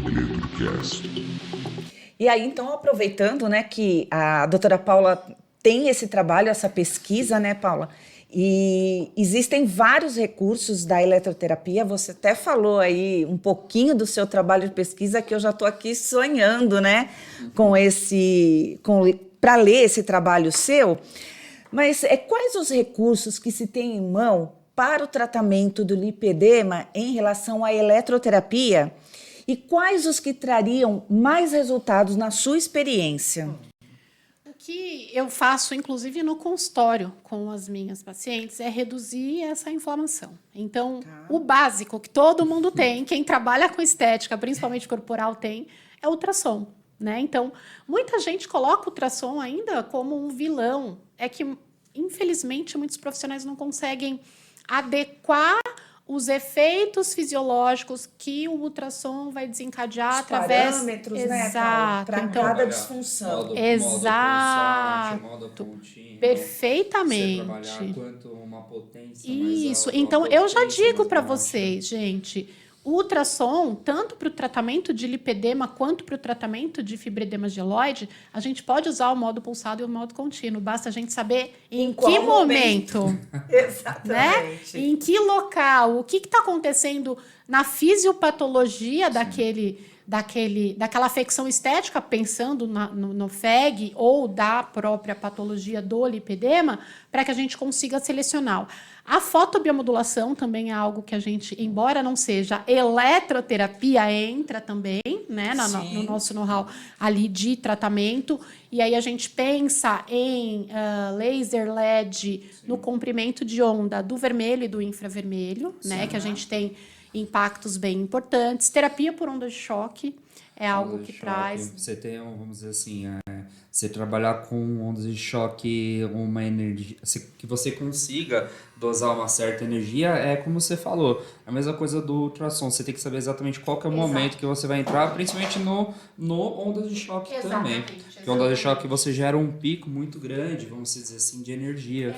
Electrocast. E aí, então, aproveitando, né, que a doutora Paula tem esse trabalho, essa pesquisa, né, Paula? E existem vários recursos da eletroterapia. Você até falou aí um pouquinho do seu trabalho de pesquisa, que eu já estou aqui sonhando, né, para ler esse trabalho seu. Mas quais os recursos que se tem em mão para o tratamento do lipedema em relação à eletroterapia? E quais os que trariam mais resultados na sua experiência? O que eu faço, inclusive, no consultório com as minhas pacientes é reduzir essa inflamação. Então, o básico que todo mundo tem, quem trabalha com estética, principalmente corporal, tem, é ultrassom, né? Então, muita gente coloca o ultrassom ainda como um vilão. É que, infelizmente, muitos profissionais não conseguem adequar os efeitos fisiológicos que o ultrassom vai desencadear através... parâmetros, exato, né, para então, cada disfunção. Exato. Modo contínuo, Perfeitamente. Você trabalhar quanto uma potência Isso. mais alta, Então, uma eu já potência digo mais para baixa. vocês, gente, o ultrassom, tanto para o tratamento de lipedema quanto para o tratamento de fibroedema geloide, a gente pode usar o modo pulsado e o modo contínuo. Basta a gente saber em que qual momento, né? Exatamente. Em que local, o que está acontecendo na fisiopatologia daquela afecção estética, pensando no FEG ou da própria patologia do lipedema, para que a gente consiga selecionar. A fotobiomodulação também é algo que a gente, embora não seja eletroterapia, entra também, né, no nosso know-how ali de tratamento. E aí a gente pensa em laser LED no comprimento de onda do vermelho e do infravermelho, né, que a gente tem impactos bem importantes. Terapia por onda de choque é algo que traz... Você tem, vamos dizer assim, você trabalhar com ondas de choque, uma energia, que você consiga dosar uma certa energia, é como você falou, a mesma coisa do ultrassom, você tem que saber exatamente qual que é o momento que você vai entrar, principalmente no ondas de choque também. Porque onda de choque você gera um pico muito grande, vamos dizer assim, de energia,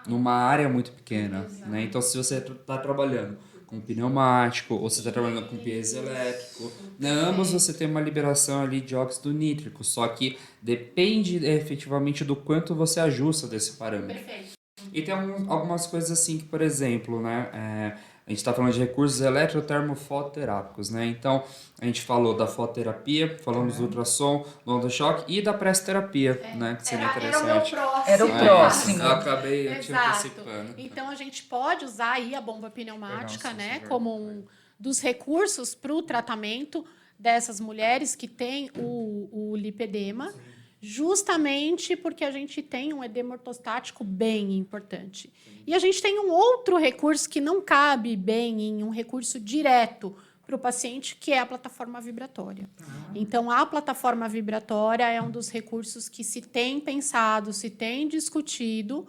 numa área muito pequena, né? Então, se você está trabalhando com pneumático, ou você está trabalhando com piezoelétrico, né? Ambos você tem uma liberação ali de óxido nítrico, só que depende efetivamente do quanto você ajusta desse parâmetro. Perfeito. E tem algumas coisas assim que, por exemplo, né, a gente está falando de recursos eletrotermofototerápicos, né? Então, a gente falou da fototerapia, falamos do ultrassom, do onda-choque e da pressoterapia, né? Que seria interessante. Era o próximo. Eu acabei te Exato. antecipando. Então, a gente pode usar aí a bomba pneumática, Pegar um né, sensor. como um dos recursos para o tratamento dessas mulheres que têm o lipedema, justamente porque a gente tem um edema ortostático bem importante. E a gente tem um outro recurso que não cabe bem em um recurso direto para o paciente, que é a plataforma vibratória. Então, a plataforma vibratória é um dos recursos que se tem pensado, se tem discutido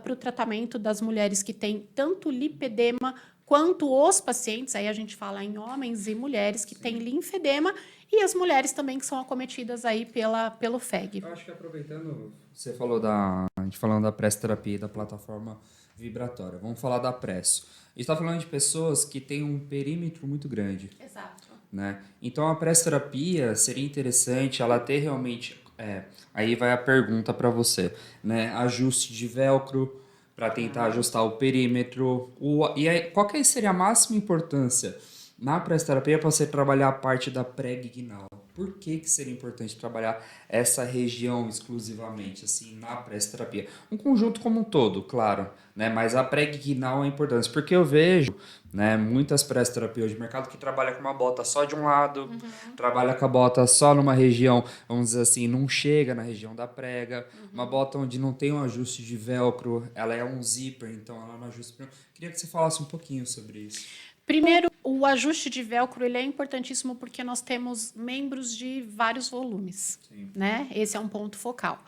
para o tratamento das mulheres que têm tanto lipedema quanto os pacientes, aí a gente fala em homens e mulheres que têm linfedema, e as mulheres também que são acometidas aí pelo FEG. Eu acho que aproveitando, você falou a gente falando da pressoterapia e da plataforma vibratória, vamos falar da presso. A gente está falando de pessoas que têm um perímetro muito grande. Exato. Né? Então, a pressoterapia seria interessante ela ter realmente... aí vai a pergunta para você, né? Ajuste de velcro para tentar ajustar o perímetro. E aí, qual que seria a máxima importância na pressoterapia para você trabalhar a parte da pré-guinal? Por que seria importante trabalhar essa região exclusivamente, assim, na pressoterapia? Um conjunto como um todo, claro, né? Mas a pré-guinal é importante, porque eu vejo, né, muitas pressoterapias de mercado que trabalham com uma bota só de um lado, trabalha com a bota só numa região, vamos dizer assim, não chega na região da prega, uma bota onde não tem um ajuste de velcro, ela é um zíper, então ela não ajusta. Queria que você falasse um pouquinho sobre isso. Primeiro, o ajuste de velcro ele é importantíssimo porque nós temos membros de vários volumes, né? Esse é um ponto focal.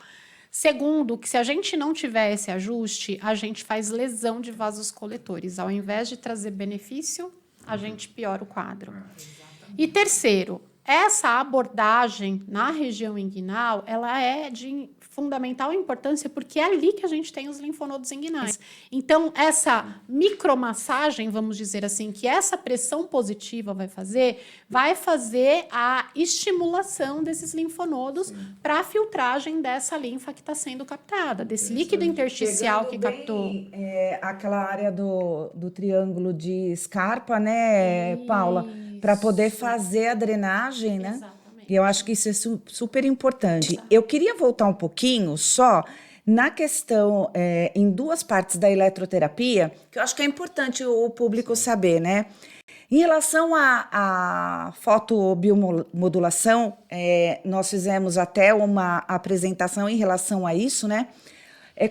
Segundo, que se a gente não tiver esse ajuste, a gente faz lesão de vasos coletores. Ao invés de trazer benefício, a gente piora o quadro. E terceiro, essa abordagem na região inguinal, ela é de fundamental importância porque é ali que a gente tem os linfonodos inguinais. Então, essa micromassagem, vamos dizer assim, que essa pressão positiva vai fazer a estimulação desses linfonodos para a filtragem dessa linfa que está sendo captada, desse líquido intersticial que captou. Aquela área do triângulo de Scarpa, né, Paula? Para poder fazer a drenagem, né? Exatamente. E eu acho que isso é super importante. Eu queria voltar um pouquinho só na questão, em duas partes da eletroterapia, que eu acho que é importante o público saber, né? Em relação à fotobiomodulação, nós fizemos até uma apresentação em relação a isso, né?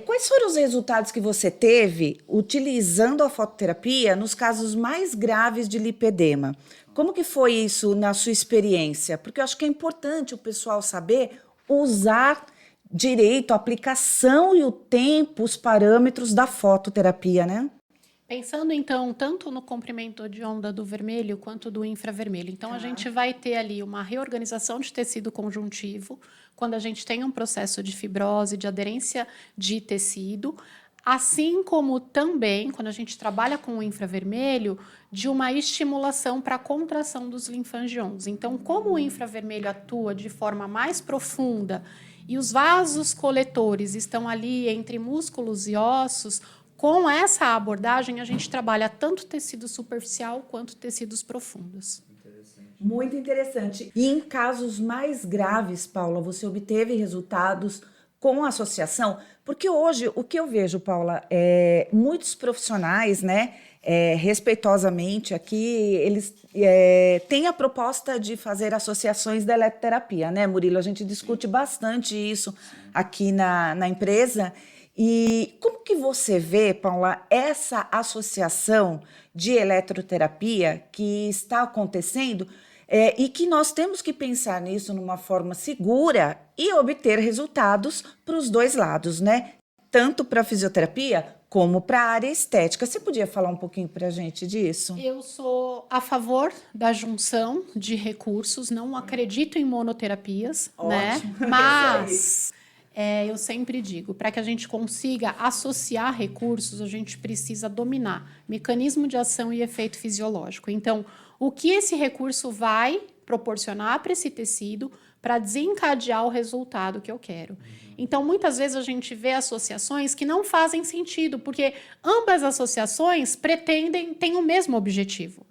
Quais foram os resultados que você teve utilizando a fototerapia nos casos mais graves de lipedema? Como que foi isso na sua experiência? Porque eu acho que é importante o pessoal saber usar direito a aplicação e o tempo, os parâmetros da fototerapia, né? Pensando, então, tanto no comprimento de onda do vermelho quanto do infravermelho. Então, a gente vai ter ali uma reorganização de tecido conjuntivo, quando a gente tem um processo de fibrose, de aderência de tecido, assim como também, quando a gente trabalha com o infravermelho, de uma estimulação para a contração dos linfangions. Então, como o infravermelho atua de forma mais profunda e os vasos coletores estão ali entre músculos e ossos, com essa abordagem, a gente trabalha tanto tecido superficial quanto tecidos profundos. Muito interessante. E em casos mais graves, Paula, você obteve resultados com a associação? Porque hoje, o que eu vejo, Paula, muitos profissionais, né, respeitosamente aqui, eles têm a proposta de fazer associações da eletroterapia, né, Murilo? A gente discute bastante isso aqui na empresa. E como que você vê, Paula, essa associação de eletroterapia que está acontecendo e que nós temos que pensar nisso numa forma segura e obter resultados para os dois lados, né? Tanto para a fisioterapia como para a área estética. Você podia falar um pouquinho para a gente disso? Eu sou a favor da junção de recursos, não acredito em monoterapias, né? Mas eu sempre digo, para que a gente consiga associar recursos, a gente precisa dominar mecanismo de ação e efeito fisiológico. Então, o que esse recurso vai proporcionar para esse tecido para desencadear o resultado que eu quero. Então, muitas vezes a gente vê associações que não fazem sentido, porque ambas associações têm o mesmo objetivo.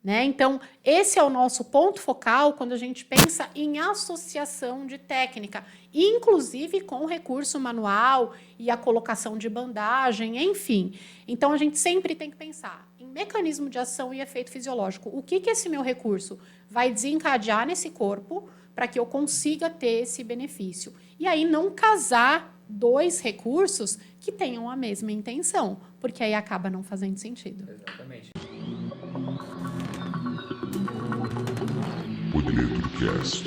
Né? Então, esse é o nosso ponto focal quando a gente pensa em associação de técnica, inclusive com o recurso manual e a colocação de bandagem, enfim. Então, a gente sempre tem que pensar em mecanismo de ação e efeito fisiológico. O que esse meu recurso vai desencadear nesse corpo para que eu consiga ter esse benefício? E aí, não casar dois recursos que tenham a mesma intenção, porque aí acaba não fazendo sentido. Exatamente. O EletroCast.